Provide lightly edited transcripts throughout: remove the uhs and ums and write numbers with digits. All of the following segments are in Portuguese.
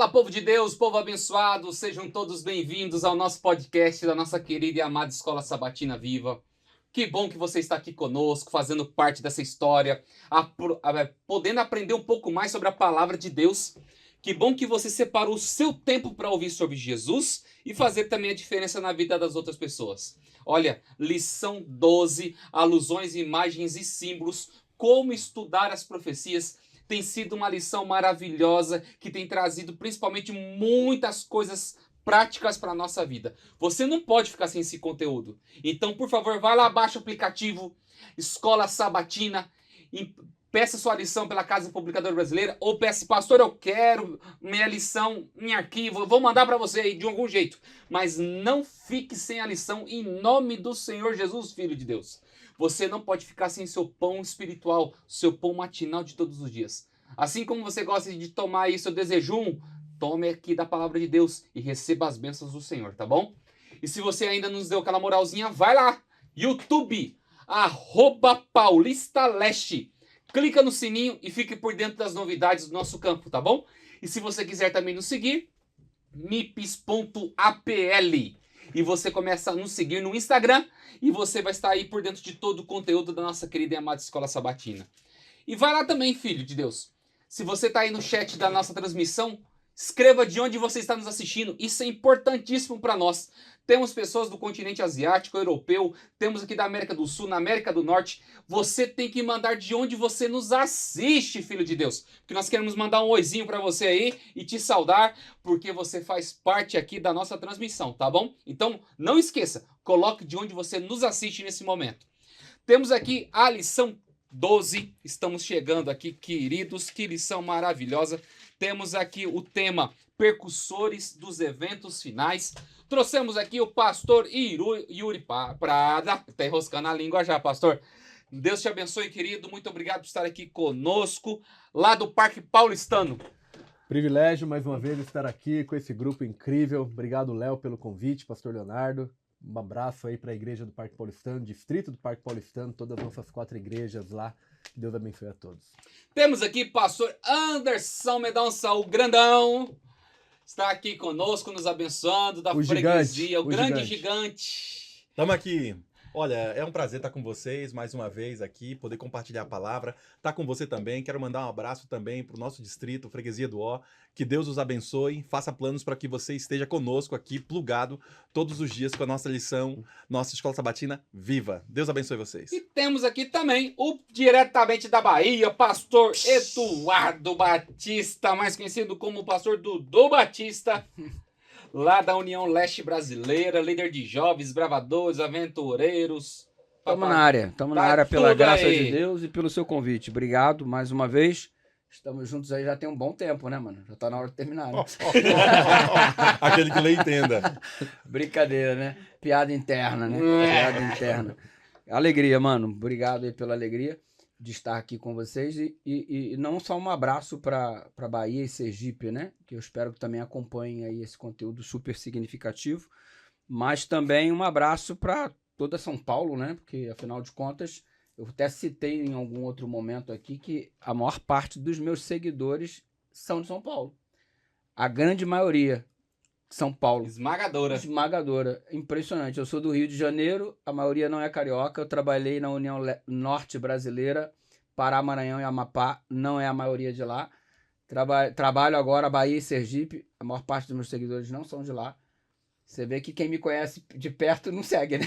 Fala, povo de Deus, povo abençoado, sejam todos bem-vindos ao nosso podcast da nossa querida e amada Escola Sabatina Viva. Que bom que você está aqui conosco, fazendo parte dessa história, podendo aprender um pouco mais sobre a palavra de Deus. Que bom que você separou o seu tempo para ouvir sobre Jesus e fazer também a diferença na vida das outras pessoas. Olha, lição 12, alusões, imagens e símbolos, como estudar as profecias. Tem sido uma lição maravilhosa que tem trazido principalmente muitas coisas práticas para a nossa vida. Você não pode ficar sem esse conteúdo. Então, por favor, vai lá, baixa o aplicativo Escola Sabatina, peça sua lição pela Casa Publicadora Brasileira, ou peça, pastor, eu quero minha lição em arquivo, eu vou mandar para você aí de algum jeito. Mas não fique sem a lição em nome do Senhor Jesus, Filho de Deus. Você não pode ficar sem seu pão espiritual, seu pão matinal de todos os dias. Assim como você gosta de tomar aí seu desejum, tome aqui da palavra de Deus e receba as bênçãos do Senhor, tá bom? E se você ainda não nos deu aquela moralzinha, vai lá, YouTube, @PaulistaLeste. Clica no sininho e fique por dentro das novidades do nosso campo, tá bom? E se você quiser também nos seguir, mips.apl. E você começa a nos seguir no Instagram e você vai estar aí por dentro de todo o conteúdo da nossa querida e amada Escola Sabatina. E vai lá também, filho de Deus. Se você está aí no chat da nossa transmissão, escreva de onde você está nos assistindo. Isso é importantíssimo para nós. Temos pessoas do continente asiático, europeu, temos aqui da América do Sul, na América do Norte. Você tem que mandar de onde você nos assiste, filho de Deus. Porque nós queremos mandar um oizinho para você aí e te saudar, porque você faz parte aqui da nossa transmissão, tá bom? Então, não esqueça, coloque de onde você nos assiste nesse momento. Temos aqui a lição 12, estamos chegando aqui, queridos, que lição maravilhosa. Temos aqui o tema percussores dos eventos finais. Trouxemos aqui o pastor Yuri Prada. Tá enroscando a língua já, pastor. Deus te abençoe, querido. Muito obrigado por estar aqui conosco, lá do Parque Paulistano. Privilégio, mais uma vez, estar aqui com esse grupo incrível. Obrigado, Léo, pelo convite, pastor Leonardo. Um abraço aí para a igreja do Parque Paulistano, distrito do Parque Paulistano, todas as nossas 4 igrejas lá. Que Deus abençoe a todos. Temos aqui pastor Anderson Medonça, o grandão. Está aqui conosco, nos abençoando, da freguesia, o grande gigante. Estamos aqui. Olha, é um prazer estar com vocês mais uma vez aqui, poder compartilhar a palavra. Estar com você também. Quero mandar um abraço também para o nosso distrito, Freguesia do Ó. Que Deus os abençoe. Faça planos para que você esteja conosco aqui, plugado, todos os dias com a nossa lição, nossa Escola Sabatina Viva. Deus abençoe vocês. E temos aqui também o diretamente da Bahia, pastor Eduardo Batista, mais conhecido como pastor Dudu Batista. Lá da União Leste Brasileira, líder de jovens, bravadores, aventureiros. Estamos na área pela graça de Deus e pelo seu convite. Obrigado mais uma vez. Estamos juntos aí já tem um bom tempo, né, mano? Já tá na hora de terminar, né? Aquele que lê entenda. Brincadeira, né? Piada interna, né? Piada interna. Alegria, mano. Obrigado aí pela alegria de estar aqui com vocês e não só um abraço para Bahia e Sergipe, né? Que eu espero que também acompanhem aí esse conteúdo super significativo, mas também um abraço para toda São Paulo, né? Porque afinal de contas, eu até citei em algum outro momento aqui que a maior parte dos meus seguidores são de São Paulo. A grande maioria São Paulo. Esmagadora. Impressionante. Eu sou do Rio de Janeiro, a maioria não é carioca. Eu trabalhei na União Norte Brasileira, Pará, Maranhão e Amapá, não é a maioria de lá. Trabalho agora Bahia e Sergipe, a maior parte dos meus seguidores não são de lá. Você vê que quem me conhece de perto não segue, né?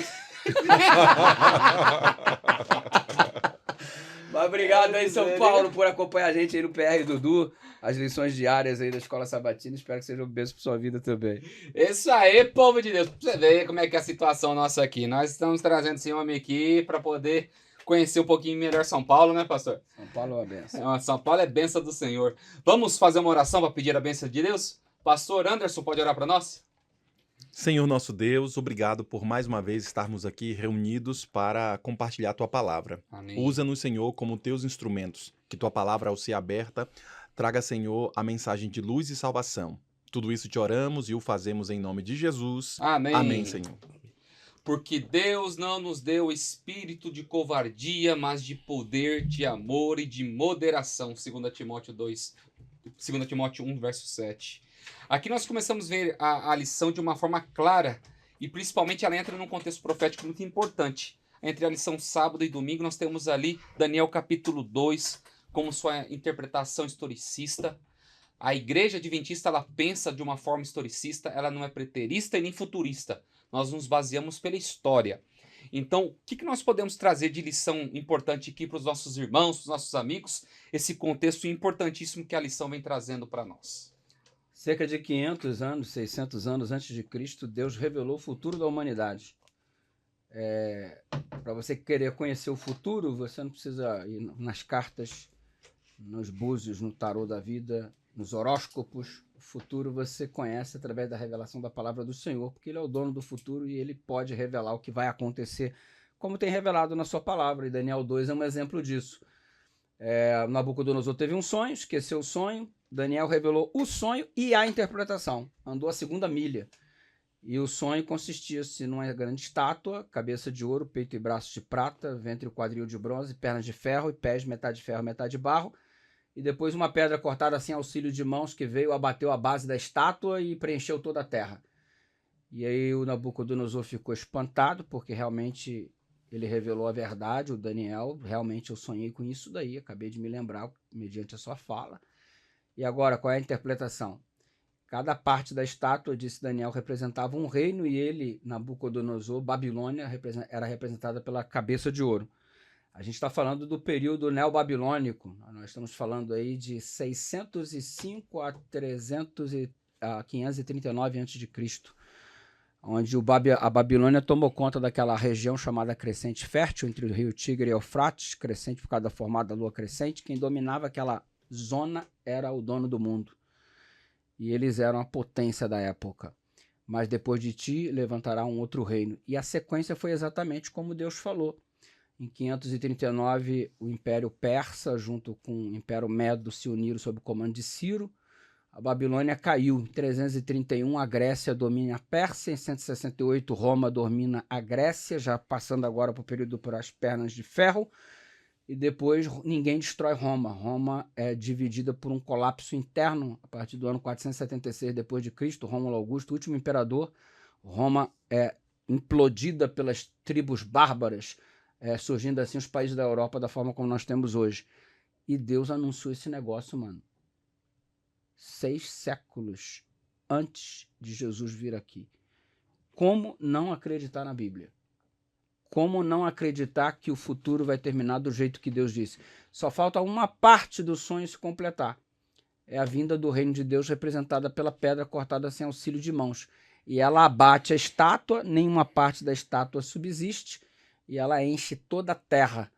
Mas obrigado aí, São Paulo, por acompanhar a gente aí no PR Dudu, as lições diárias aí da Escola Sabatina. Espero que seja um beijo pra sua vida também. Isso aí, povo de Deus. Pra você ver como é que é a situação nossa aqui. Nós estamos trazendo esse homem aqui para poder conhecer um pouquinho melhor São Paulo, né, pastor? São Paulo é uma benção. São Paulo é benção do Senhor. Vamos fazer uma oração para pedir a benção de Deus? Pastor Anderson, pode orar para nós? Senhor nosso Deus, obrigado por mais uma vez estarmos aqui reunidos para compartilhar Tua Palavra. Amém. Usa-nos, Senhor, como Teus instrumentos. Que Tua Palavra, ao ser aberta, traga, Senhor, a mensagem de luz e salvação. Tudo isso te oramos e o fazemos em nome de Jesus. Amém. Amém, Senhor. Porque Deus não nos deu espírito de covardia, mas de poder, de amor e de moderação. 2 Timóteo 1, verso 7. Aqui nós começamos a ver a lição de uma forma clara e principalmente ela entra num contexto profético muito importante. Entre a lição sábado e domingo nós temos ali Daniel capítulo 2 como sua interpretação historicista. A igreja adventista ela pensa de uma forma historicista, ela não é preterista e nem futurista. Nós nos baseamos pela história. Então, o que nós podemos trazer de lição importante aqui para os nossos irmãos, para os nossos amigos, esse contexto importantíssimo que a lição vem trazendo para nós? Cerca de 500 anos, 600 anos antes de Cristo, Deus revelou o futuro da humanidade. Para você querer conhecer o futuro, você não precisa ir nas cartas, nos búzios, no tarô da vida, nos horóscopos. O futuro você conhece através da revelação da palavra do Senhor, porque Ele é o dono do futuro e Ele pode revelar o que vai acontecer, como tem revelado na sua palavra. E Daniel 2 é um exemplo disso. Nabucodonosor teve um sonho, esqueceu o sonho. Daniel revelou o sonho e a interpretação. Andou a segunda milha. E o sonho consistia-se numa grande estátua, cabeça de ouro, peito e braços de prata, ventre e quadril de bronze, pernas de ferro e pés metade de ferro, metade de barro. E depois uma pedra cortada sem auxílio de mãos que veio, abateu a base da estátua e preencheu toda a terra. E aí o Nabucodonosor ficou espantado, porque realmente ele revelou a verdade, o Daniel. Realmente eu sonhei com isso daí, acabei de me lembrar, mediante a sua fala. E agora, qual é a interpretação? Cada parte da estátua, disse Daniel, representava um reino e ele, Nabucodonosor, Babilônia, era representada pela cabeça de ouro. A gente está falando do período neobabilônico, nós estamos falando aí de 605 a 539 a.C., onde a Babilônia tomou conta daquela região chamada Crescente Fértil, entre o rio Tigre e Eufrates, crescente por causa da formada da lua crescente. Quem dominava aquela zona era o dono do mundo. E eles eram a potência da época. Mas depois de ti levantará um outro reino. E a sequência foi exatamente como Deus falou. Em 539, o Império Persa, junto com o Império Medo, se uniram sob o comando de Ciro. A Babilônia caiu. Em 331, a Grécia domina a Pérsia. Em 168, Roma domina a Grécia, já passando agora para o período por as pernas de ferro. E depois ninguém destrói Roma. Roma é dividida por um colapso interno a partir do ano 476 depois de Cristo. Rômulo Augusto, último imperador. Roma é implodida pelas tribos bárbaras, surgindo assim os países da Europa da forma como nós temos hoje. E Deus anunciou esse negócio, mano, 6 séculos antes de Jesus vir aqui. Como não acreditar na Bíblia? Como não acreditar que o futuro vai terminar do jeito que Deus disse? Só falta uma parte do sonho se completar. É a vinda do reino de Deus representada pela pedra cortada sem auxílio de mãos. E ela abate a estátua, nenhuma parte da estátua subsiste, e ela enche toda a terra.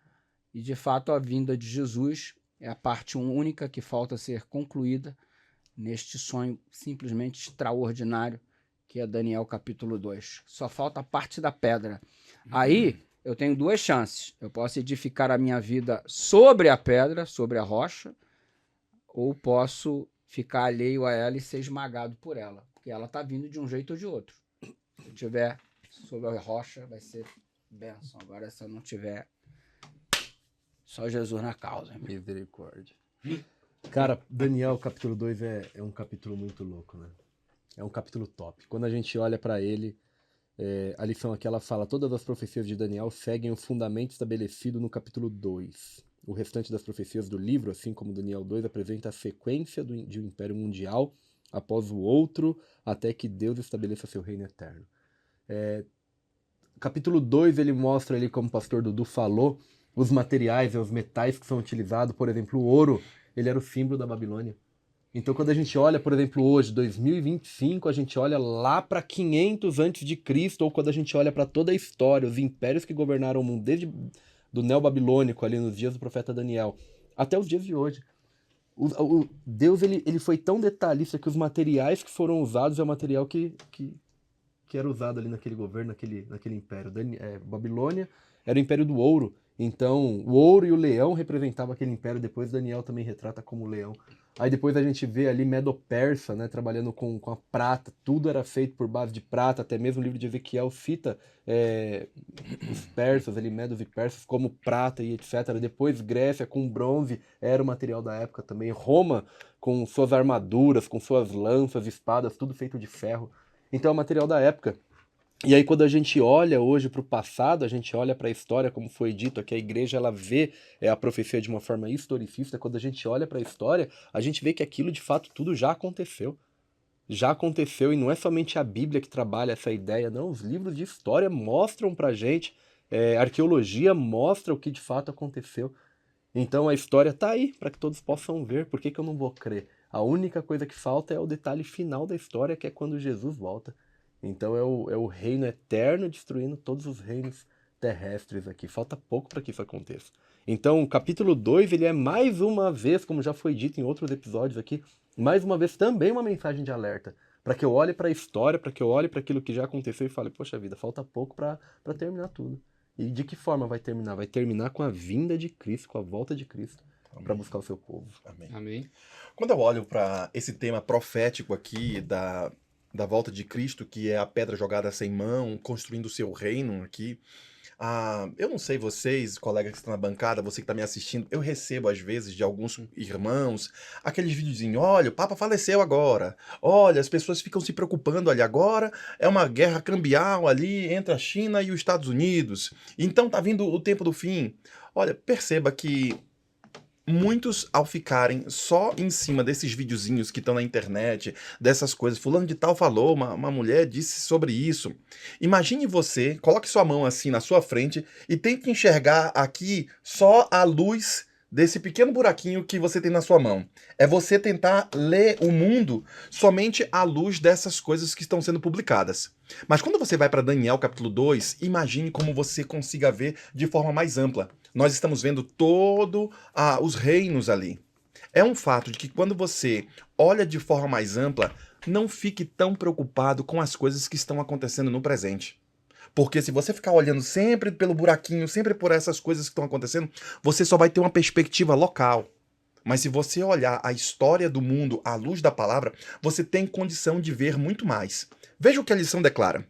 E de fato a vinda de Jesus é a parte única que falta ser concluída neste sonho simplesmente extraordinário que é Daniel capítulo 2. Só falta a parte da pedra. Aí eu tenho 2 chances. Eu posso edificar a minha vida sobre a pedra, sobre a rocha, ou posso ficar alheio a ela e ser esmagado por ela, porque ela está vindo de um jeito ou de outro. Se eu tiver sobre a rocha, vai ser bênção. Agora, se eu não tiver, só Jesus na causa. Misericórdia. Cara, Daniel capítulo 2 é um capítulo muito louco, né? É um capítulo top. Quando a gente olha para ele, a lição aqui ela fala: todas as profecias de Daniel seguem o fundamento estabelecido no capítulo 2. O restante das profecias do livro, assim como Daniel 2, apresenta a sequência de um império mundial após o outro, até que Deus estabeleça seu reino eterno. Capítulo 2, ele mostra ali, como o pastor Dudu falou, os materiais e os metais que são utilizados. Por exemplo, o ouro, ele era o símbolo da Babilônia. Então, quando a gente olha, por exemplo, hoje, 2025, a gente olha lá para 500 a.C., ou quando a gente olha para toda a história, os impérios que governaram o mundo, desde do neobabilônico, ali nos dias do profeta Daniel, até os dias de hoje. Deus ele foi tão detalhista que os materiais que foram usados é o material que era usado ali naquele governo, naquele império. Babilônia era o império do ouro. Então, o ouro e o leão representavam aquele império. Depois Daniel também retrata como leão. Aí depois a gente vê ali Medo-Persa, né, trabalhando com a prata. Tudo era feito por base de prata. Até mesmo o livro de Ezequiel cita os persas, ali, medos e persas, como prata e etc. Depois Grécia com bronze era o material da época também. Roma com suas armaduras, com suas lanças, espadas, tudo feito de ferro. Então é o material da época. E aí quando a gente olha hoje para o passado, a gente olha para a história, como foi dito aqui, a igreja ela vê a profecia de uma forma historicista. Quando a gente olha para a história, a gente vê que aquilo de fato tudo já aconteceu. Já aconteceu, e não é somente a Bíblia que trabalha essa ideia, não. Os livros de história mostram pra gente, a arqueologia mostra o que de fato aconteceu. Então a história tá aí para que todos possam ver. Por que que eu não vou crer? A única coisa que falta é o detalhe final da história, que é quando Jesus volta. Então é o reino eterno destruindo todos os reinos terrestres aqui. Falta pouco para que isso aconteça. Então o capítulo 2 ele é mais uma vez, como já foi dito em outros episódios aqui, mais uma vez também uma mensagem de alerta. Para que eu olhe para a história, para que eu olhe para aquilo que já aconteceu e fale, poxa vida, falta pouco para terminar tudo. E de que forma vai terminar? Vai terminar com a vinda de Cristo, com a volta de Cristo, para buscar o seu povo. Amém. Amém. Quando eu olho para esse tema profético aqui da volta de Cristo, que é a pedra jogada sem mão, construindo o seu reino aqui, eu não sei vocês, colegas que estão na bancada, você que está me assistindo, eu recebo às vezes de alguns irmãos aqueles videozinhos, olha, o Papa faleceu agora, olha, as pessoas ficam se preocupando ali agora, é uma guerra cambial ali entre a China e os Estados Unidos, então tá vindo o tempo do fim. Olha, perceba que muitos, ao ficarem só em cima desses videozinhos que estão na internet, dessas coisas, fulano de tal falou, uma mulher disse sobre isso. Imagine você, coloque sua mão assim na sua frente e tente enxergar aqui só a luz desse pequeno buraquinho que você tem na sua mão. É você tentar ler o mundo somente à luz dessas coisas que estão sendo publicadas. Mas quando você vai para Daniel capítulo 2, imagine como você consiga ver de forma mais ampla. Nós estamos vendo todos os reinos ali. É um fato de que quando você olha de forma mais ampla, não fique tão preocupado com as coisas que estão acontecendo no presente. Porque se você ficar olhando sempre pelo buraquinho, sempre por essas coisas que estão acontecendo, você só vai ter uma perspectiva local. Mas se você olhar a história do mundo à luz da palavra, você tem condição de ver muito mais. Veja o que a lição declara.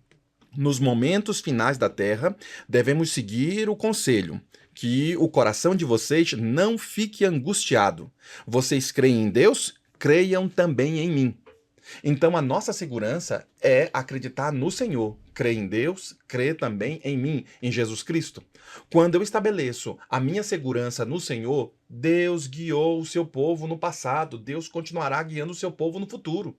Nos momentos finais da terra, devemos seguir o conselho, que o coração de vocês não fique angustiado. Vocês creem em Deus? Creiam também em mim. Então a nossa segurança é acreditar no Senhor. Crer em Deus, crer também em mim, em Jesus Cristo. Quando eu estabeleço a minha segurança no Senhor, Deus guiou o seu povo no passado, Deus continuará guiando o seu povo no futuro.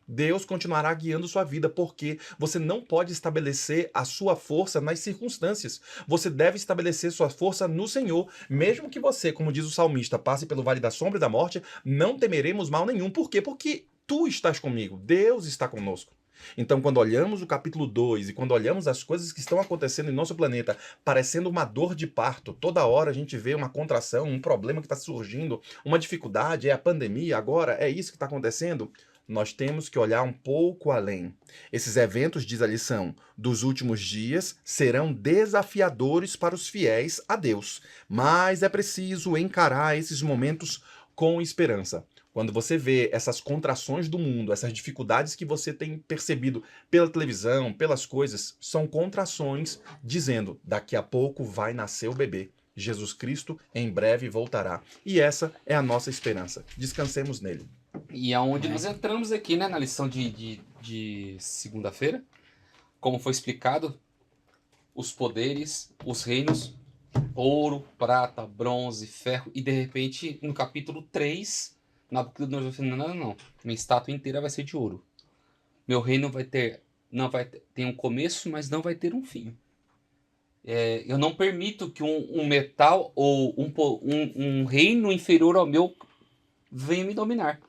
Deus continuará guiando sua vida, porque você não pode estabelecer a sua força nas circunstâncias. Você deve estabelecer sua força no Senhor. Mesmo que você, como diz o salmista, passe pelo vale da sombra e da morte, não temeremos mal nenhum. Por quê? Porque tu estás comigo, Deus está conosco. Então, quando olhamos o capítulo 2 e quando olhamos as coisas que estão acontecendo em nosso planeta, parecendo uma dor de parto, toda hora a gente vê uma contração, um problema que está surgindo, uma dificuldade, é a pandemia agora, é isso que está acontecendo. Nós temos que olhar um pouco além. Esses eventos, diz a lição, dos últimos dias serão desafiadores para os fiéis a Deus, mas é preciso encarar esses momentos com esperança. Quando você vê essas contrações do mundo, essas dificuldades que você tem percebido pela televisão, pelas coisas, são contrações dizendo, daqui a pouco vai nascer o bebê. Jesus Cristo em breve voltará. E essa é a nossa esperança. Descansemos nele. E é onde nós entramos aqui, né, na lição de segunda-feira. Como foi explicado, os poderes, os reinos, ouro, prata, bronze, ferro, e de repente, no capítulo 3, Nabucodonosor falou, não, minha estátua inteira vai ser de ouro. Meu reino tem um começo, mas não vai ter um fim. Eu não permito que um metal ou um reino inferior ao meu venha me dominar.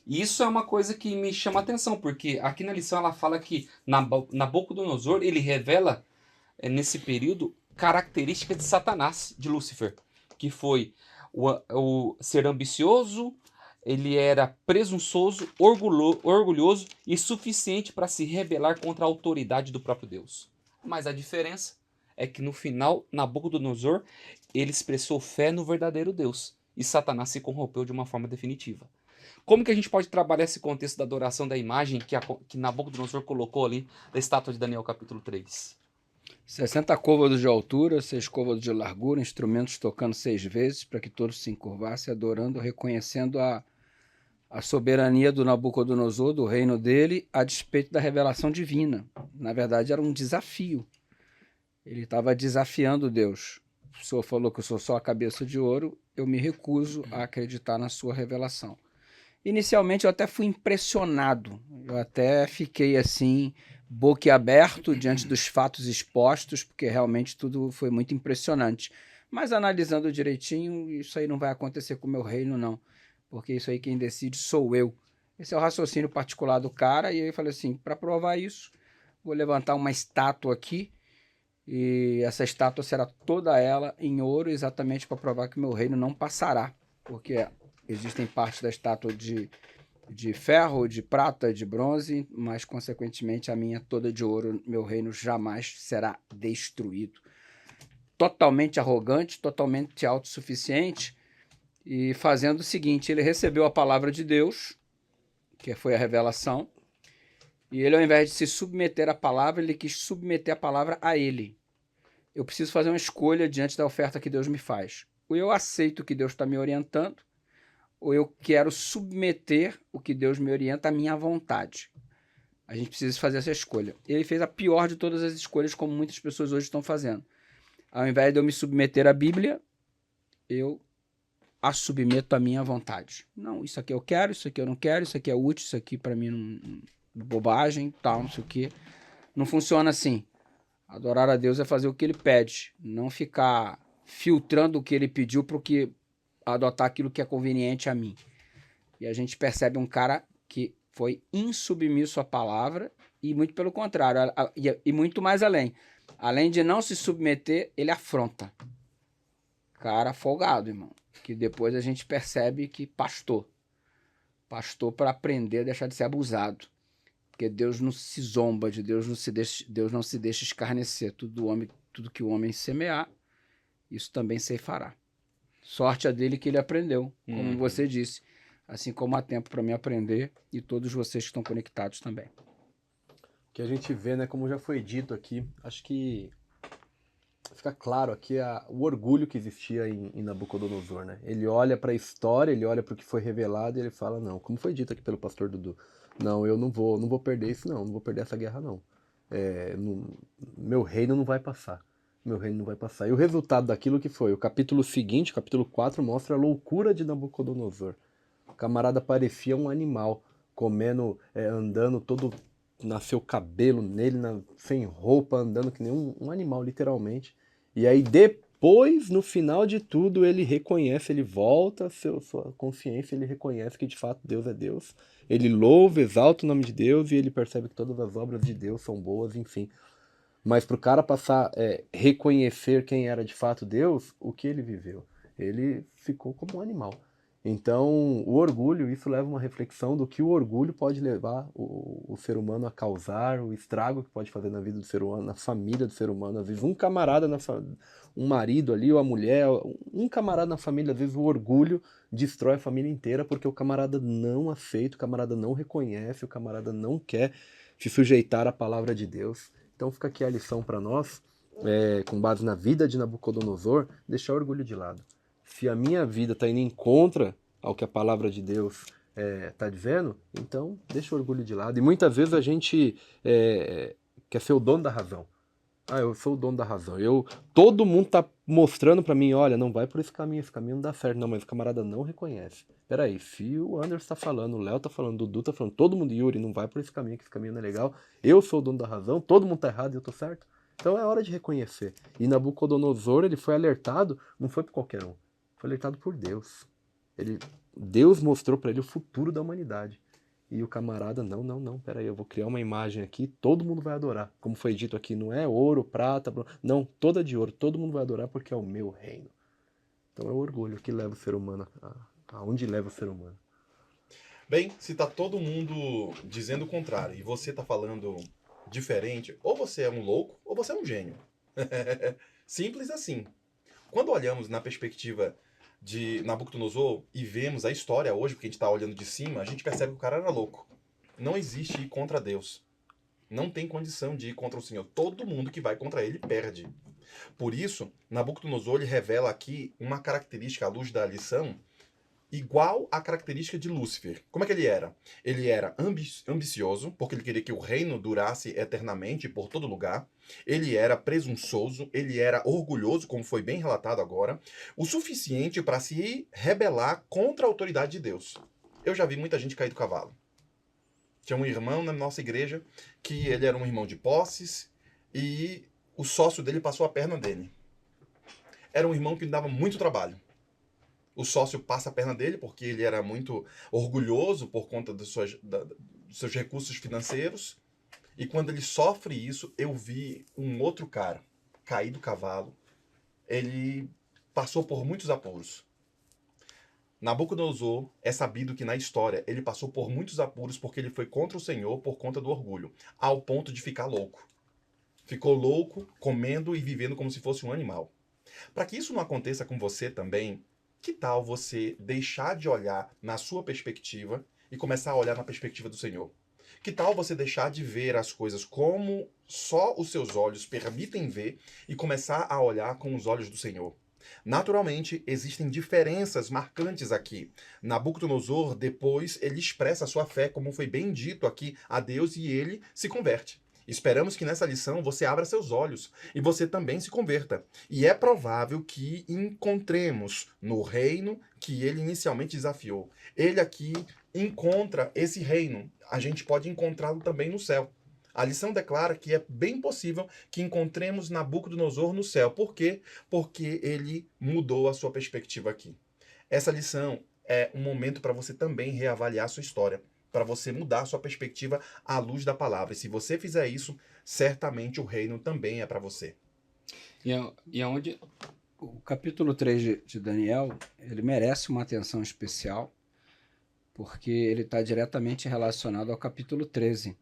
E isso é uma coisa que me chama a atenção, porque aqui na lição ela fala que Nabucodonosor, ele revela, nesse período, características de Satanás, de Lúcifer, que foi o ser ambicioso, ele era presunçoso, orgulhoso e suficiente para se rebelar contra a autoridade do próprio Deus. Mas a diferença é que no final, Nabucodonosor, ele expressou fé no verdadeiro Deus, e Satanás se corrompeu de uma forma definitiva. Como que a gente pode trabalhar esse contexto da adoração da imagem que Nabucodonosor colocou ali da estátua de Daniel capítulo 3? 60 côvados de altura, 6 côvados de largura, instrumentos tocando 6 vezes, para que todos se encurvassem, adorando, reconhecendo a a soberania do Nabucodonosor, do reino dele, a despeito da revelação divina. Na verdade, era um desafio. Ele estava desafiando Deus. O Senhor falou que eu sou só a cabeça de ouro, eu me recuso a acreditar na sua revelação. Inicialmente, eu até fui impressionado. Eu até fiquei assim, boquiaberto diante dos fatos expostos, porque realmente tudo foi muito impressionante. Mas analisando direitinho, isso aí não vai acontecer com o meu reino, não. Porque isso aí quem decide sou eu. Esse é o raciocínio particular do cara. E aí eu falei assim, para provar isso, vou levantar uma estátua aqui. E essa estátua será toda ela em ouro, exatamente para provar que meu reino não passará. Porque existem partes da estátua de ferro, de prata, de bronze, mas consequentemente a minha toda de ouro, meu reino jamais será destruído. Totalmente arrogante, totalmente autossuficiente, e fazendo o seguinte, ele recebeu a palavra de Deus, que foi a revelação, e ele, ao invés de se submeter à palavra, ele quis submeter a palavra a ele. Eu preciso fazer uma escolha diante da oferta que Deus me faz. Ou eu aceito o que Deus está me orientando, ou eu quero submeter o que Deus me orienta à minha vontade. A gente precisa fazer essa escolha. Ele fez a pior de todas as escolhas, como muitas pessoas hoje estão fazendo. Ao invés de eu me submeter à Bíblia, eu a submeto à minha vontade. Não, isso aqui eu quero, isso aqui eu não quero, isso aqui é útil, isso aqui para mim não bobagem, tal, não sei o quê. Não funciona assim. Adorar a Deus é fazer o que ele pede, não ficar filtrando o que ele pediu para que adotar aquilo que é conveniente a mim. E a gente percebe um cara que foi insubmisso à palavra e muito pelo contrário, e muito mais além. Além de não se submeter, ele afronta. Cara folgado, irmão. Que depois a gente percebe que pastor para aprender a deixar de ser abusado. Porque Deus não se zomba de Deus, Deus não se deixa escarnecer. Tudo que o homem semear, isso também ceifará. Sorte a dele que ele aprendeu, como você disse. Assim como há tempo para mim aprender e todos vocês que estão conectados também. O que a gente vê, né, como já foi dito aqui, acho que fica claro aqui o orgulho que existia em Nabucodonosor, né? Ele olha para a história, ele olha para o que foi revelado e ele fala, não, como foi dito aqui pelo pastor Dudu, não, eu não vou perder isso não vou perder essa guerra não. Meu reino não vai passar. Meu reino não vai passar. E o resultado daquilo que foi, o capítulo seguinte, capítulo 4, mostra a loucura de Nabucodonosor. O camarada parecia um animal, comendo, andando todo, nasceu cabelo nele, sem roupa, andando que nem um animal, literalmente. E aí depois, no final de tudo, ele reconhece, ele volta a sua consciência, ele reconhece que de fato Deus é Deus. Ele louva, exalta o nome de Deus e ele percebe que todas as obras de Deus são boas, enfim. Mas para o cara passar a reconhecer quem era de fato Deus, o que ele viveu? Ele ficou como um animal. Então, o orgulho, isso leva a uma reflexão do que o orgulho pode levar o ser humano a causar, o estrago que pode fazer na vida do ser humano, na família do ser humano. Às vezes um camarada, um marido ali, ou a mulher, um camarada na família, às vezes o orgulho destrói a família inteira porque o camarada não aceita, o camarada não reconhece, o camarada não quer se sujeitar à palavra de Deus. Então fica aqui a lição para nós, com base na vida de Nabucodonosor, deixar o orgulho de lado. Se a minha vida está indo em contra ao que a palavra de Deus está dizendo, então deixa o orgulho de lado. E muitas vezes a gente quer ser o dono da razão. Ah, eu sou o dono da razão. Todo mundo está mostrando para mim, olha, não vai por esse caminho não dá certo. Não, mas o camarada não reconhece. Peraí, se o Anderson está falando, o Léo está falando, o Dudu está falando, todo mundo, Yuri, não vai por esse caminho, que esse caminho não é legal. Eu sou o dono da razão, todo mundo está errado e eu estou certo. Então é hora de reconhecer. E Nabucodonosor, ele foi alertado, não foi por qualquer um. Foi alertado por Deus. Deus mostrou para ele o futuro da humanidade. E o camarada, não, peraí, eu vou criar uma imagem aqui, todo mundo vai adorar. Como foi dito aqui, não é ouro, prata, não, toda de ouro, todo mundo vai adorar porque é o meu reino. Então é o orgulho que leva o ser humano, aonde leva o ser humano. Bem, se tá todo mundo dizendo o contrário e você tá falando diferente, ou você é um louco ou você é um gênio. Simples assim. Quando olhamos na perspectiva de Nabucodonosor e vemos a história hoje, porque a gente está olhando de cima, a gente percebe que o cara era louco. Não existe ir contra Deus. Não tem condição de ir contra o Senhor. Todo mundo que vai contra ele perde. Por isso, Nabucodonosor ele revela aqui uma característica à luz da lição igual à característica de Lúcifer. Como é que ele era? Ele era ambicioso, porque ele queria que o reino durasse eternamente por todo lugar. Ele era presunçoso, ele era orgulhoso, como foi bem relatado agora, o suficiente para se rebelar contra a autoridade de Deus. Eu já vi muita gente cair do cavalo. Tinha um irmão na nossa igreja que ele era um irmão de posses e o sócio dele passou a perna dele. Era um irmão que lhe dava muito trabalho. O sócio passa a perna dele porque ele era muito orgulhoso por conta dos seus recursos financeiros. E quando ele sofre isso, eu vi um outro cara cair do cavalo. Ele passou por muitos apuros. Nabucodonosor é sabido que na história ele passou por muitos apuros porque ele foi contra o Senhor por conta do orgulho, ao ponto de ficar louco. Ficou louco, comendo e vivendo como se fosse um animal. Para que isso não aconteça com você também, que tal você deixar de olhar na sua perspectiva e começar a olhar na perspectiva do Senhor? Que tal você deixar de ver as coisas como só os seus olhos permitem ver e começar a olhar com os olhos do Senhor? Naturalmente, existem diferenças marcantes aqui. Nabucodonosor, depois, ele expressa a sua fé, como foi bem dito aqui, a Deus, e ele se converte. Esperamos que nessa lição você abra seus olhos e você também se converta. E é provável que encontremos no reino que ele inicialmente desafiou. Ele aqui encontra esse reino. A gente pode encontrá-lo também no céu. A lição declara que é bem possível que encontremos Nabucodonosor no céu. Por quê? Porque ele mudou a sua perspectiva aqui. Essa lição é um momento para você também reavaliar a sua história, para você mudar a sua perspectiva à luz da palavra. E se você fizer isso, certamente o reino também é para você. E aonde... O capítulo 3 de Daniel, ele merece uma atenção especial, porque ele está diretamente relacionado ao capítulo 13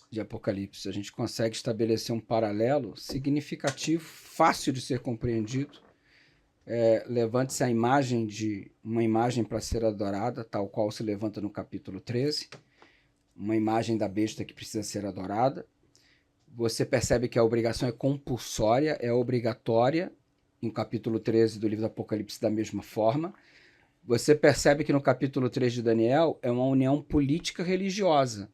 de Apocalipse. A gente consegue estabelecer um paralelo significativo, fácil de ser compreendido. Levante-se uma imagem para ser adorada, tal qual se levanta no capítulo 13, uma imagem da besta que precisa ser adorada. Você percebe que a obrigação é compulsória, é obrigatória, no capítulo 13 do livro do Apocalipse da mesma forma. Você percebe que no capítulo 3 de Daniel é uma união política religiosa,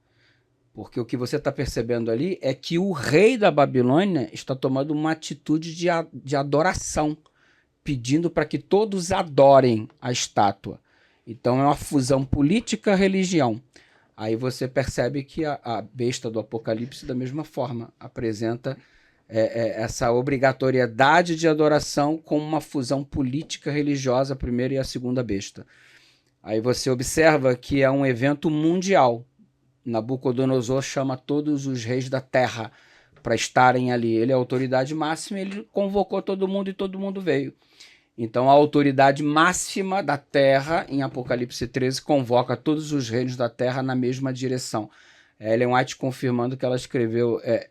porque o que você está percebendo ali é que o rei da Babilônia está tomando uma atitude de adoração, pedindo para que todos adorem a estátua. Então é uma fusão política-religião. Aí você percebe que a besta do Apocalipse, da mesma forma, apresenta essa obrigatoriedade de adoração com uma fusão política-religiosa, a primeira e a segunda besta. Aí você observa que é um evento mundial. Nabucodonosor chama todos os reis da terra para estarem ali. Ele é a autoridade máxima, ele convocou todo mundo e todo mundo veio. Então a autoridade máxima da terra, em Apocalipse 13, convoca todos os reinos da terra na mesma direção. Ellen White confirmando que ela escreveu, é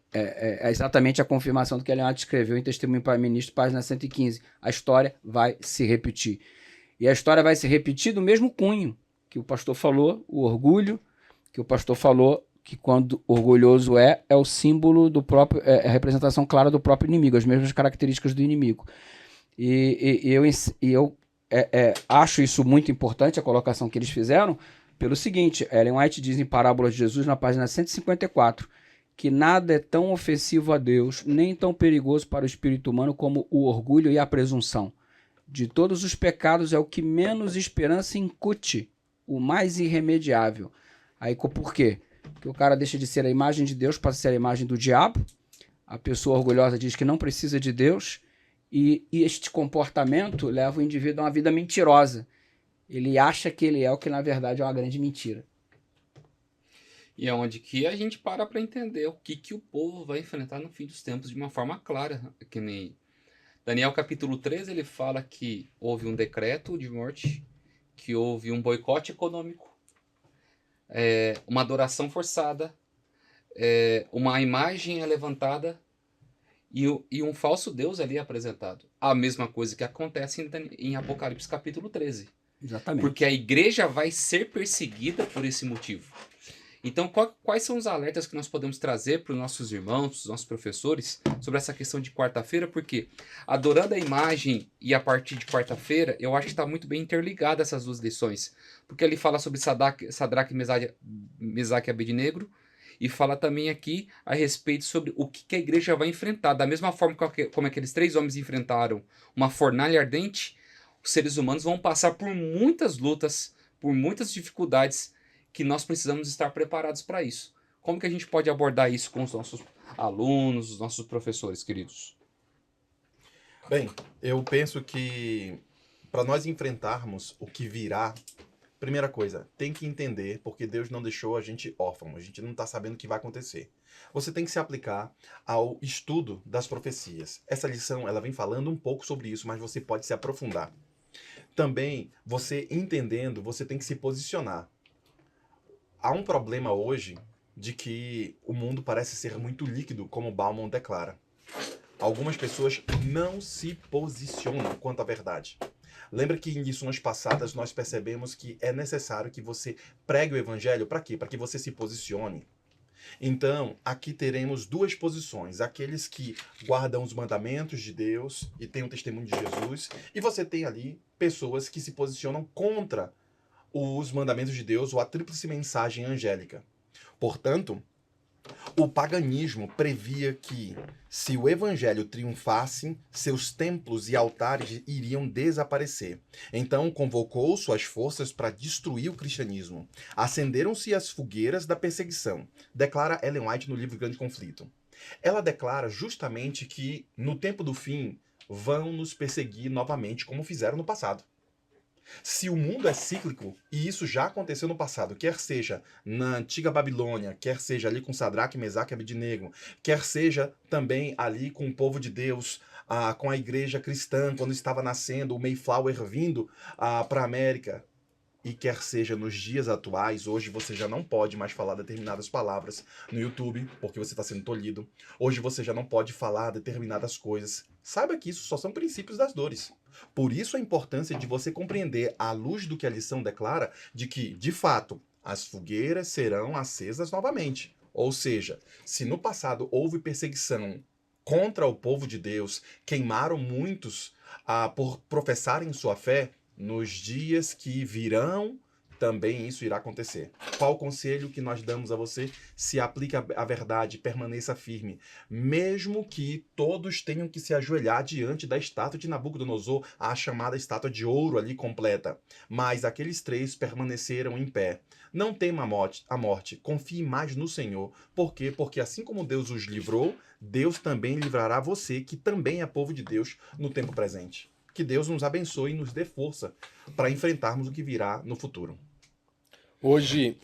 exatamente a confirmação do que Ellen White escreveu em Testemunho para Ministro, página 115. A história vai se repetir. E a história vai se repetir do mesmo cunho que o pastor falou, o orgulho, que o pastor falou que quando orgulhoso é o símbolo do próprio, é a representação clara do próprio inimigo, as mesmas características do inimigo. E eu acho isso muito importante, a colocação que eles fizeram, pelo seguinte: Ellen White diz em Parábolas de Jesus, na página 154, que nada é tão ofensivo a Deus, nem tão perigoso para o espírito humano como o orgulho e a presunção. De todos os pecados é o que menos esperança incute, o mais irremediável. Aí por quê? Porque o cara deixa de ser a imagem de Deus para ser a imagem do diabo. A pessoa orgulhosa diz que não precisa de Deus. E este comportamento leva o indivíduo a uma vida mentirosa. Ele acha que ele é o que na verdade é uma grande mentira. E é onde que a gente para entender o que o povo vai enfrentar no fim dos tempos de uma forma clara. Que nem Daniel capítulo 13, ele fala que houve um decreto de morte, que houve um boicote econômico, uma adoração forçada, uma imagem é levantada e um falso Deus ali é apresentado. A mesma coisa que acontece em Apocalipse capítulo 13. Exatamente. Porque a igreja vai ser perseguida por esse motivo. Então, quais são os alertas que nós podemos trazer para os nossos irmãos, para os nossos professores, sobre essa questão de quarta-feira? Porque adorando a imagem e a partir de quarta-feira, eu acho que está muito bem interligada essas duas lições. Porque ele fala sobre Sadraque, Mesaque e Abednego, e fala também aqui a respeito sobre o que a igreja vai enfrentar. Da mesma forma como aqueles 3 homens enfrentaram uma fornalha ardente, os seres humanos vão passar por muitas lutas, por muitas dificuldades, que nós precisamos estar preparados para isso. Como que a gente pode abordar isso com os nossos alunos, os nossos professores, queridos? Bem, eu penso que para nós enfrentarmos o que virá, primeira coisa, tem que entender, porque Deus não deixou a gente órfão, a gente não está sabendo o que vai acontecer. Você tem que se aplicar ao estudo das profecias. Essa lição, ela vem falando um pouco sobre isso, mas você pode se aprofundar. Também, você entendendo, você tem que se posicionar. Há um problema hoje de que o mundo parece ser muito líquido, como Bauman declara. Algumas pessoas não se posicionam quanto à verdade. Lembra que em lições passadas nós percebemos que é necessário que você pregue o evangelho para quê? Para que você se posicione. Então, aqui teremos 2 posições. Aqueles que guardam os mandamentos de Deus e têm o testemunho de Jesus. E você tem ali pessoas que se posicionam contra os mandamentos de Deus ou a tríplice mensagem angélica. Portanto, o paganismo previa que, se o evangelho triunfasse, seus templos e altares iriam desaparecer. Então, convocou suas forças para destruir o cristianismo. Acenderam-se as fogueiras da perseguição, declara Ellen White no livro Grande Conflito. Ela declara justamente que, no tempo do fim, vão nos perseguir novamente, como fizeram no passado. Se o mundo é cíclico, e isso já aconteceu no passado, quer seja na antiga Babilônia, quer seja ali com Sadraque, Mesaque e Abednego, quer seja também ali com o povo de Deus, com a igreja cristã, quando estava nascendo, o Mayflower vindo para a América, e quer seja nos dias atuais, hoje você já não pode mais falar determinadas palavras no YouTube, porque você está sendo tolhido. Hoje você já não pode falar determinadas coisas. Saiba que isso só são princípios das dores. Por isso a importância de você compreender, à luz do que a lição declara, de que, de fato, as fogueiras serão acesas novamente. Ou seja, se no passado houve perseguição contra o povo de Deus, queimaram muitos por professarem sua fé, nos dias que virão, também isso irá acontecer. Qual o conselho que nós damos a você? Se aplique a verdade, permaneça firme. Mesmo que todos tenham que se ajoelhar diante da estátua de Nabucodonosor, a chamada estátua de ouro ali completa. Mas aqueles 3 permaneceram em pé. Não tema a morte, confie mais no Senhor. Por quê? Porque assim como Deus os livrou, Deus também livrará você, que também é povo de Deus, no tempo presente. Que Deus nos abençoe e nos dê força para enfrentarmos o que virá no futuro. Hoje,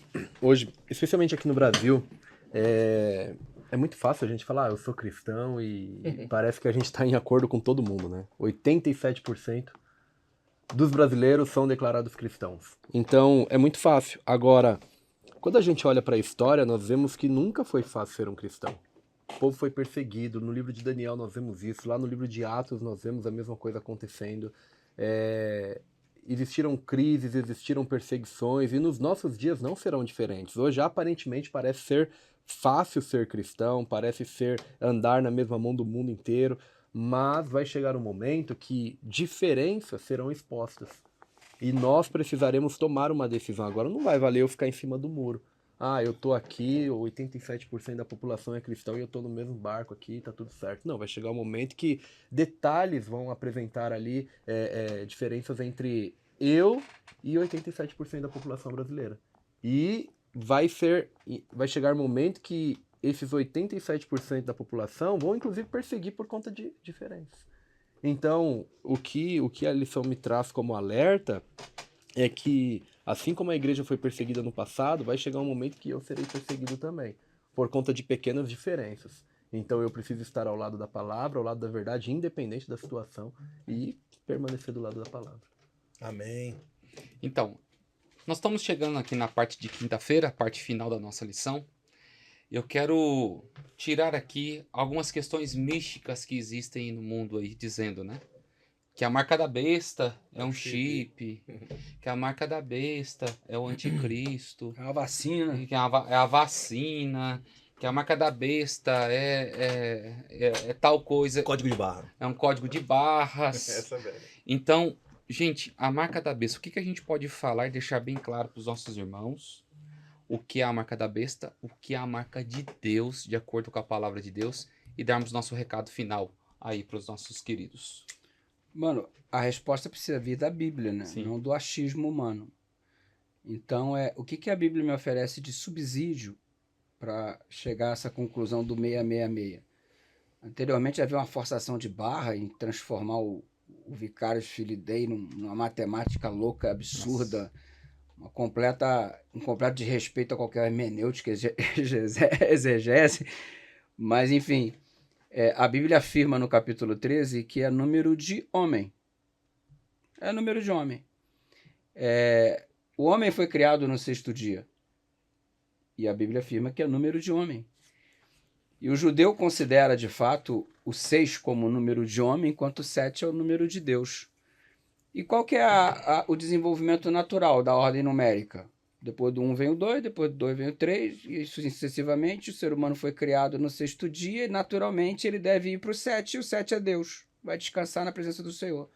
especialmente aqui no Brasil, é muito fácil a gente falar, eu sou cristão e parece que a gente está em acordo com todo mundo, né? 87% dos brasileiros são declarados cristãos. Então, é muito fácil. Agora, quando a gente olha para a história, nós vemos que nunca foi fácil ser um cristão. O povo foi perseguido. No livro de Daniel nós vemos isso. Lá no livro de Atos nós vemos a mesma coisa acontecendo. Existiram crises, existiram perseguições, e nos nossos dias não serão diferentes. Hoje, aparentemente, parece ser fácil ser cristão, parece ser andar na mesma mão do mundo inteiro, mas vai chegar um momento que diferenças serão expostas. E nós precisaremos tomar uma decisão. Agora não vai valer eu ficar em cima do muro. Eu tô aqui, 87% da população é cristão e eu tô no mesmo barco aqui, tá tudo certo. Não, vai chegar um momento que detalhes vão apresentar ali diferenças entre eu e 87% da população brasileira. E vai chegar um momento que esses 87% da população vão inclusive perseguir por conta de diferenças. Então, o que a lição me traz como alerta é que, assim como a igreja foi perseguida no passado, vai chegar um momento que eu serei perseguido também, por conta de pequenas diferenças. Então eu preciso estar ao lado da palavra, ao lado da verdade, independente da situação, e permanecer do lado da palavra. Amém. Então, nós estamos chegando aqui na parte de quinta-feira, a parte final da nossa lição. Eu quero tirar aqui algumas questões místicas que existem no mundo aí, dizendo, né? Que a marca da besta é um chip. chip. Que a marca da besta é o anticristo. É uma vacina. Que é a vacina. Que a marca da besta é tal coisa. Código de barra. É um código de barras. Essa é velha. Então, gente, a marca da besta, o que a gente pode falar e deixar bem claro para os nossos irmãos? O que é a marca da besta? O que é a marca de Deus, de acordo com a palavra de Deus? E darmos nosso recado final aí para os nossos queridos. Mano, a resposta precisa vir da Bíblia, né? Sim. Não do achismo humano. Então, o que a Bíblia me oferece de subsídio para chegar a essa conclusão do 666? Anteriormente havia uma forçação de barra em transformar o Vicarius Filidei numa matemática louca, absurda, um completo desrespeito a qualquer hermenêutica, exegese. Mas, enfim, a Bíblia afirma no capítulo 13 que é número de homem. É número de homem. O homem foi criado no 6º dia. E a Bíblia afirma que é número de homem. E o judeu considera, de fato, o 6 como número de homem, enquanto o 7 é o número de Deus. E qual que é o desenvolvimento natural da ordem numérica? Depois do 1 vem o 2, depois do 2 vem o 3, e isso sucessivamente. O ser humano foi criado no 6º dia e, naturalmente, ele deve ir para o 7, e o 7 é Deus. Vai descansar na presença do Senhor.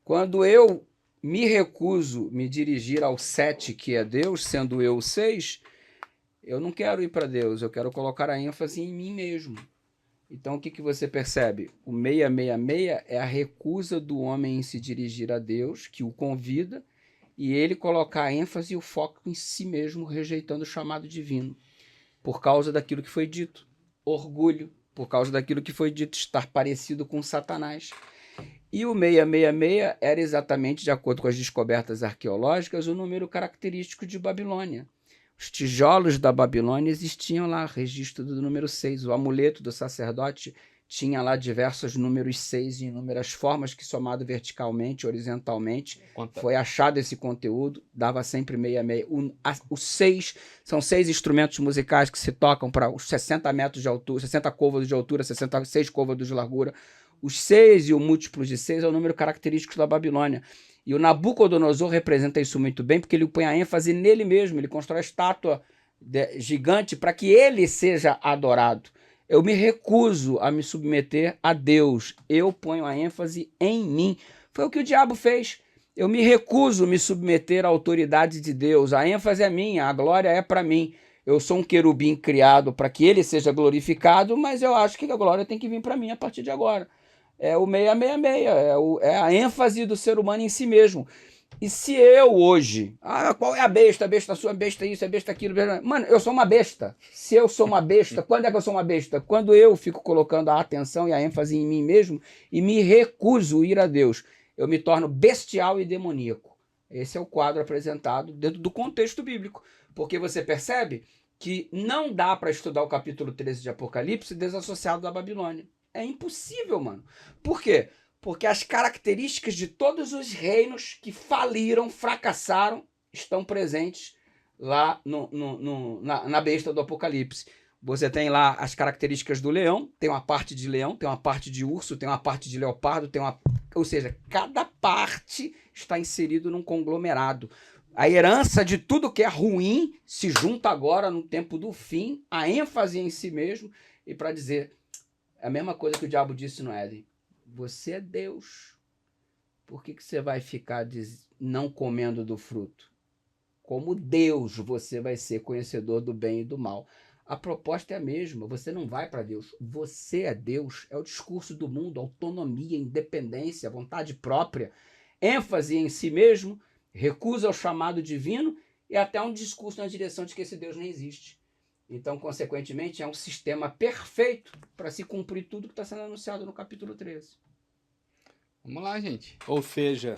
Quando eu me recuso me dirigir ao 7, que é Deus, sendo eu o 6, eu não quero ir para Deus, eu quero colocar a ênfase em mim mesmo. Então, o que você percebe? O 666 é a recusa do homem em se dirigir a Deus, que o convida, e ele colocar a ênfase e o foco em si mesmo, rejeitando o chamado divino, por causa daquilo que foi dito. Orgulho, por causa daquilo que foi dito, estar parecido com Satanás. E o 666 era exatamente, de acordo com as descobertas arqueológicas, o número característico de Babilônia. Os tijolos da Babilônia existiam lá, registro do número 6. O amuleto do sacerdote tinha lá diversos números 6 em inúmeras formas, que somado verticalmente, horizontalmente, foi achado esse conteúdo, dava sempre 66. O 6 são 6 instrumentos musicais que se tocam para os 60 metros de altura, 60 côvados de altura, 66 côvados de largura. Os 6 e o múltiplo de 6 é o número característico da Babilônia. E o Nabucodonosor representa isso muito bem, porque ele põe a ênfase nele mesmo, ele constrói a estátua gigante para que ele seja adorado. Eu me recuso a me submeter a Deus, eu ponho a ênfase em mim. Foi o que o diabo fez. Eu me recuso a me submeter à autoridade de Deus, a ênfase é minha, a glória é para mim. Eu sou um querubim criado para que ele seja glorificado, mas eu acho que a glória tem que vir para mim a partir de agora. É o 666, é a ênfase do ser humano em si mesmo. E se eu hoje, qual é a besta? A besta sua, a besta isso, a besta aquilo. Mano, eu sou uma besta. Se eu sou uma besta, quando é que eu sou uma besta? Quando eu fico colocando a atenção e a ênfase em mim mesmo e me recuso a ir a Deus. Eu me torno bestial e demoníaco. Esse é o quadro apresentado dentro do contexto bíblico. Porque você percebe que não dá para estudar o capítulo 13 de Apocalipse desassociado da Babilônia. É impossível, mano. Por quê? Porque as características de todos os reinos que faliram, fracassaram, estão presentes lá na besta do Apocalipse. Você tem lá as características do leão, tem uma parte de leão, tem uma parte de urso, tem uma parte de leopardo, ou seja, cada parte está inserido num conglomerado. A herança de tudo que é ruim se junta agora no tempo do fim, a ênfase em si mesmo, e para dizer... É a mesma coisa que o diabo disse no Éden. Você é Deus. Por que você vai ficar não comendo do fruto? Como Deus, você vai ser conhecedor do bem e do mal. A proposta é a mesma. Você não vai para Deus. Você é Deus. É o discurso do mundo. Autonomia, independência, vontade própria. ênfase em si mesmo. Recusa ao chamado divino. E até um discurso na direção de que esse Deus nem existe. Então, consequentemente, é um sistema perfeito para se cumprir tudo que está sendo anunciado no capítulo 13. Vamos lá, gente. Ou seja,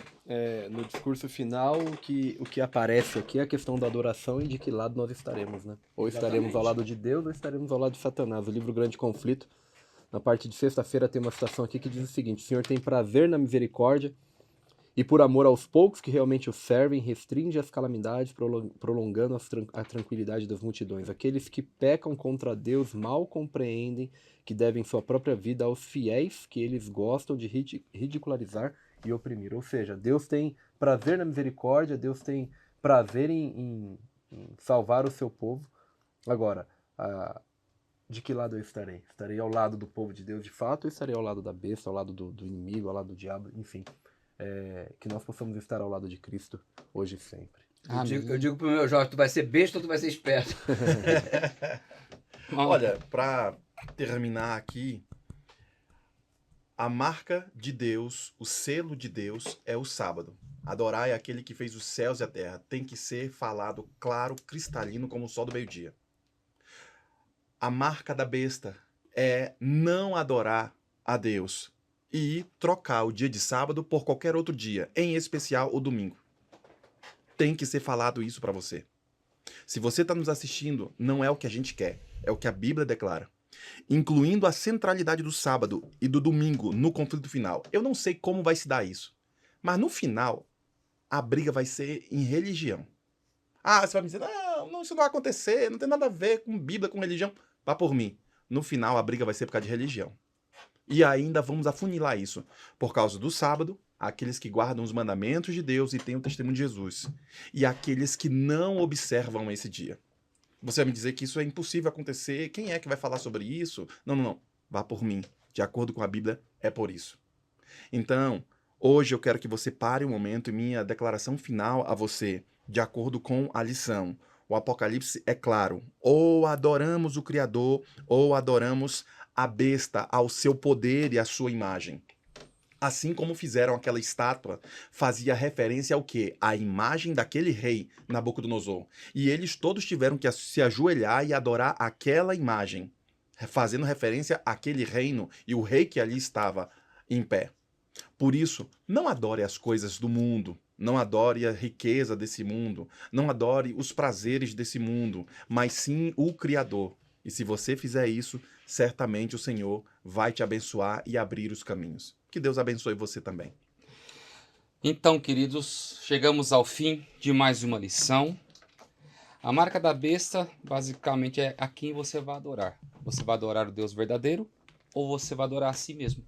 no discurso final, o que aparece aqui é a questão da adoração e de que lado nós estaremos, né? Ou estaremos ao lado de Deus ou estaremos ao lado de Satanás. O livro Grande Conflito, na parte de sexta-feira, tem uma citação aqui que diz o seguinte: o Senhor tem prazer na misericórdia e por amor aos poucos que realmente o servem, restringe as calamidades, prolongando a tranquilidade das multidões. Aqueles que pecam contra Deus mal compreendem que devem sua própria vida aos fiéis que eles gostam de ridicularizar e oprimir. Ou seja, Deus tem prazer na misericórdia, Deus tem prazer em salvar o seu povo. Agora, de que lado eu estarei? Estarei ao lado do povo de Deus de fato, ou estarei ao lado da besta, ao lado do inimigo, ao lado do diabo, enfim. Que nós possamos estar ao lado de Cristo hoje e sempre. Eu digo pro meu Jorge, tu vai ser besta ou tu vai ser esperto? Olha, para terminar aqui, a marca de Deus, o selo de Deus é o sábado. Adorar é aquele que fez os céus e a terra. Tem que ser falado claro, cristalino, como o sol do meio-dia. A marca da besta é não adorar a Deus e trocar o dia de sábado por qualquer outro dia, em especial o domingo. Tem que ser falado isso para você. Se você está nos assistindo, não é o que a gente quer, é o que a Bíblia declara. Incluindo a centralidade do sábado e do domingo no conflito final. Eu não sei como vai se dar isso, mas no final, a briga vai ser em religião. Você vai me dizer, não, isso não vai acontecer, não tem nada a ver com Bíblia, com religião. Vá por mim. No final, a briga vai ser por causa de religião. E ainda vamos afunilar isso. Por causa do sábado, aqueles que guardam os mandamentos de Deus e têm o testemunho de Jesus. E aqueles que não observam esse dia. Você vai me dizer que isso é impossível acontecer. Quem é que vai falar sobre isso? Não. Vá por mim. De acordo com a Bíblia, é por isso. Então, hoje eu quero que você pare um momento e minha declaração final a você, de acordo com a lição. O Apocalipse é claro. Ou adoramos o Criador, ou adoramos a besta ao seu poder e à sua imagem. Assim como fizeram aquela estátua, fazia referência ao quê? À imagem daquele rei, Nabucodonosor. E eles todos tiveram que se ajoelhar e adorar aquela imagem, fazendo referência àquele reino e o rei que ali estava em pé. Por isso, não adore as coisas do mundo, não adore a riqueza desse mundo, não adore os prazeres desse mundo, mas sim o Criador. E se você fizer isso, certamente o Senhor vai te abençoar e abrir os caminhos. Que Deus abençoe você também. Então, queridos, chegamos ao fim de mais uma lição. A marca da besta, basicamente, é a quem você vai adorar. Você vai adorar o Deus verdadeiro ou você vai adorar a si mesmo?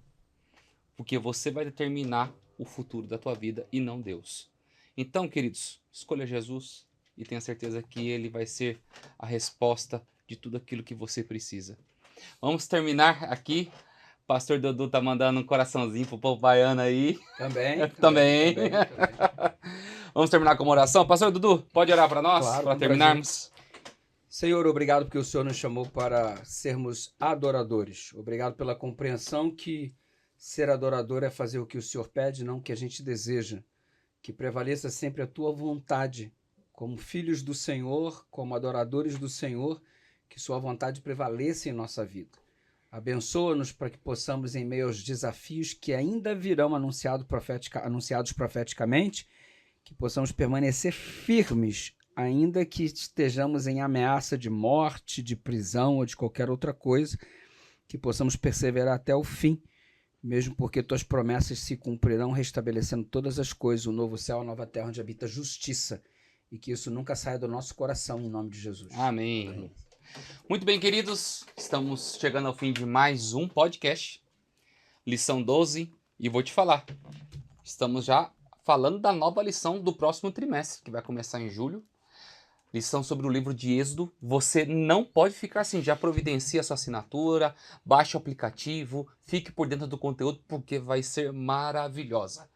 Porque você vai determinar o futuro da tua vida e não Deus. Então, queridos, escolha Jesus e tenha certeza que Ele vai ser a resposta de tudo aquilo que você precisa. Vamos terminar aqui. Pastor Dudu tá mandando um coraçãozinho pro povo baiano aí. Também. Vamos terminar com uma oração. Pastor Dudu, pode orar para nós? Claro, para terminarmos? Senhor, obrigado porque o Senhor nos chamou para sermos adoradores. Obrigado pela compreensão que ser adorador é fazer o que o Senhor pede, não o que a gente deseja. Que prevaleça sempre a tua vontade. Como filhos do Senhor, como adoradores do Senhor, que sua vontade prevaleça em nossa vida. Abençoa-nos para que possamos, em meio aos desafios que ainda virão anunciados profeticamente, que possamos permanecer firmes, ainda que estejamos em ameaça de morte, de prisão ou de qualquer outra coisa, que possamos perseverar até o fim, mesmo porque tuas promessas se cumprirão, restabelecendo todas as coisas, o novo céu, a nova terra, onde habita a justiça, e que isso nunca saia do nosso coração, em nome de Jesus. Amém. Muito bem, queridos, estamos chegando ao fim de mais um podcast, lição 12, e vou te falar, estamos já falando da nova lição do próximo trimestre, que vai começar em julho, lição sobre o livro de Êxodo. Você não pode ficar assim, já providencia a sua assinatura, baixe o aplicativo, fique por dentro do conteúdo, porque vai ser maravilhosa.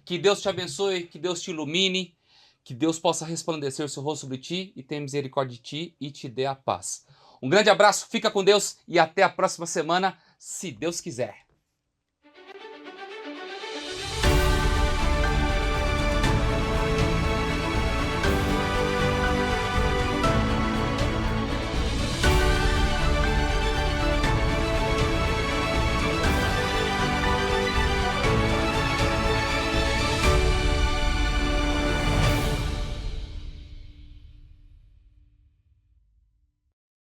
Que Deus te abençoe, que Deus te ilumine, que Deus possa resplandecer o seu rosto sobre ti e tenha misericórdia de ti e te dê a paz. Um grande abraço, fica com Deus e até a próxima semana, se Deus quiser.